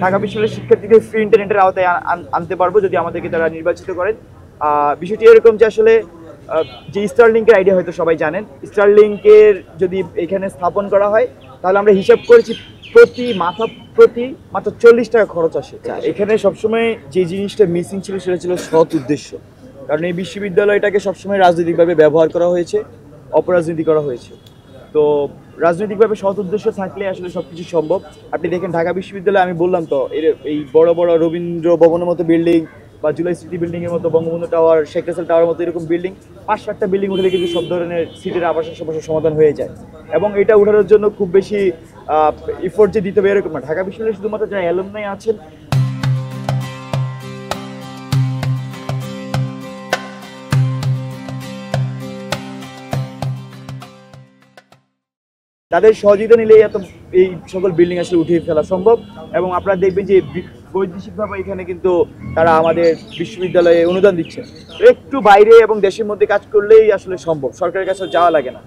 ঢাকা বিশ্ববিদ্যালয়ের শিক্ষার্থীদের ফ্রি ইন্টারনেটের আওতায় আনতে পারবো যদি আমাদেরকে তারা নির্বাচিত করেন। বিষয়টি এরকম যে আসলে যে স্টারলিংকের আইডিয়া হয়তো সবাই জানেন, স্টারলিংকের যদি এখানে স্থাপন করা হয় তাহলে আমরা হিসাব করেছি প্রতি মাত্র 40 টাকা খরচ আসে। এখানে সবসময় যে জিনিসটা মিসিং ছিল সেটা ছিল সৎ উদ্দেশ্য, কারণ এই বিশ্ববিদ্যালয়টাকে সবসময় রাজনৈতিকভাবে ব্যবহার করা হয়েছে, অপরাজনীতি করা হয়েছে। তো রাজনৈতিকভাবে সৎ উদ্দেশ্য থাকলে আসলে সবকিছু সম্ভব। আপনি দেখেন ঢাকা বিশ্ববিদ্যালয়ে আমি বললাম তো এই বড় বড় রবীন্দ্র ভবনের মতো বিল্ডিং বা জুলাই সিটি বিল্ডিং এর মতো, বঙ্গবন্ধু টাওয়ার, শেখ রাসেল টাওয়ারের মতো এরকম বিল্ডিং 5-7টা বিল্ডিং উঠলে কিন্তু সব ধরনের সিটির আবাসন সমস্যার সমাধান হয়ে যায়। এবং এটা উঠানোর জন্য খুব বেশি এফোর্ট যে দিতে হবে এরকম না। ঢাকা বিশ্ববিদ্যালয়ে শুধুমাত্র যারা অ্যালুমনাই আছেন তাদের সহযোগিতা নিলে এই সকল বিল্ডিং আসলে উঠিয়ে ফেলা সম্ভব। এবং আপনারা দেখবেন যে বৈদেশিকভাবে এখানে কিন্তু তারা আমাদের বিশ্ববিদ্যালয়ে অনুদান দিচ্ছে। একটু বাইরে এবং দেশের মধ্যে কাজ করলেই আসলে সম্ভব, সরকারের কাছে যাওয়া লাগে না।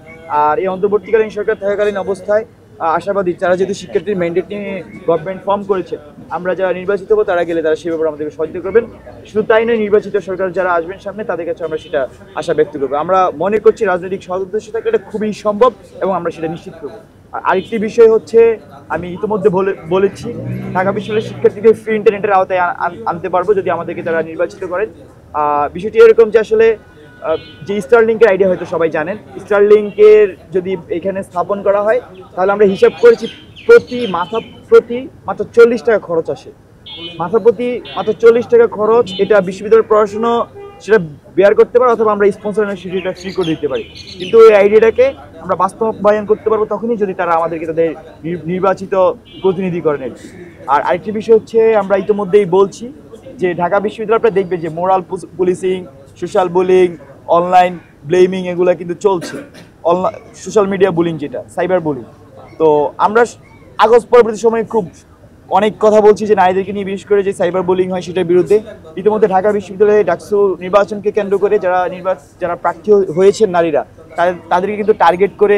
আর এই অন্তর্বর্তীকালীন সরকার থাকাকালীন অবস্থায় আশাবাদী, তারা যেহেতু শিক্ষার্থীর ম্যান্ডেট নিয়ে গভর্নমেন্ট ফর্ম করেছে, আমরা যারা নির্বাচিত হবো তারা গেলে তারা সেই ব্যাপারে আমাদেরকে সহযোগিতা করবেন। শুধু তাই নয়, নির্বাচিত সরকার যারা আসবেন সামনে তাদের কাছে আমরা সেটা আশা ব্যক্ত করবো। আমরা মনে করছি রাজনৈতিক সৎ উদ্দেশ্য থাকলে এটা খুবই সম্ভব এবং আমরা সেটা নিশ্চিত করবো। আর আরেকটি বিষয় হচ্ছে, আমি ইতিমধ্যে বলেছি, ঢাকা বিশ্ববিদ্যালয়ের শিক্ষার্থীদের ফ্রি ইন্টারনেটের আওতায় আনতে পারবো যদি আমাদেরকে তারা নির্বাচিত করেন। বিষয়টি এরকম যে আসলে যে স্টারলিংকের আইডিয়া হয়তো সবাই জানেন, স্টারলিংকের যদি এখানে স্থাপন করা হয় তাহলে আমরা হিসাব করেছি প্রতি মাত্র 40 টাকা খরচ আসে। মাথা প্রতি মাত্র 40 টাকা খরচ। এটা বিশ্ববিদ্যালয়ের পড়াশোনা সেটা বেয়ার করতে পারে, অথবা আমরা স্পন্সর সেটা ফ্রি করে দিতে পারি। কিন্তু এই আইডিয়াটাকে আমরা বাস্তবায়ন করতে পারবো তখনই যদি তারা আমাদেরকে তাদের নির্বাচিত প্রতিনিধি করেন। আর আরেকটি বিষয় হচ্ছে, আমরা ইতিমধ্যেই বলছি যে ঢাকা বিশ্ববিদ্যালয় আপনারা দেখবে যে moral policing, social bullying, online blaming এগুলো কিন্তু চলছে। অনলাইন সোশ্যাল মিডিয়া বুলিং, যেটা সাইবার বুলিং। তো আমরা আগস্ট পরবর্তী সময়ে খুব অনেক কথা বলছি যে নারীদেরকে নিয়ে বিশেষ করে যে সাইবার বুলিং হয় সেটার বিরুদ্ধে। ইতিমধ্যে ঢাকা বিশ্ববিদ্যালয়ে ডাকসু নির্বাচনকে কেন্দ্র করে যারা প্রার্থী হয়েছেন নারীরা, তাদেরকে কিন্তু টার্গেট করে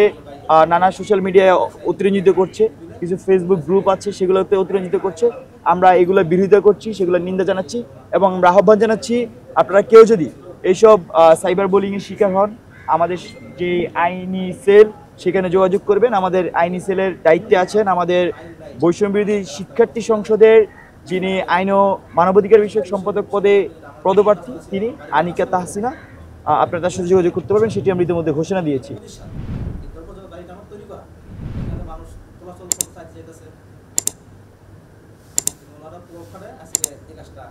নানা সোশ্যাল মিডিয়ায় অতিরঞ্জিত করছে। কিছু ফেসবুক গ্রুপ আছে সেগুলোতে অতিরঞ্জিত করছে। আমরা এগুলো বিরোধিতা করছি, সেগুলো নিন্দা জানাচ্ছি এবং আমরা আহ্বান জানাচ্ছি, আপনারা কেউ যদি এইসব সাইবার বুলিংয়ের শিকার হন, আমাদের যে আইনি সেল সেখানে যোগাযোগ করবেন। আমাদের আইনি সেলের দায়িত্বে আছেন আমাদের বৈষম্য বিরোধী শিক্ষার্থী সংসদের যিনি আইন ও মানবাধিকার বিষয়ক সম্পাদক পদে পদপ্রার্থী, তিনি আনিকা তাহসিনা। আপনারা তার সাথে যোগাযোগ করতে পারবেন, সেটি আমরা ইতিমধ্যে ঘোষণা দিয়েছি। ওনারা পুরো আজকে এই কাজটা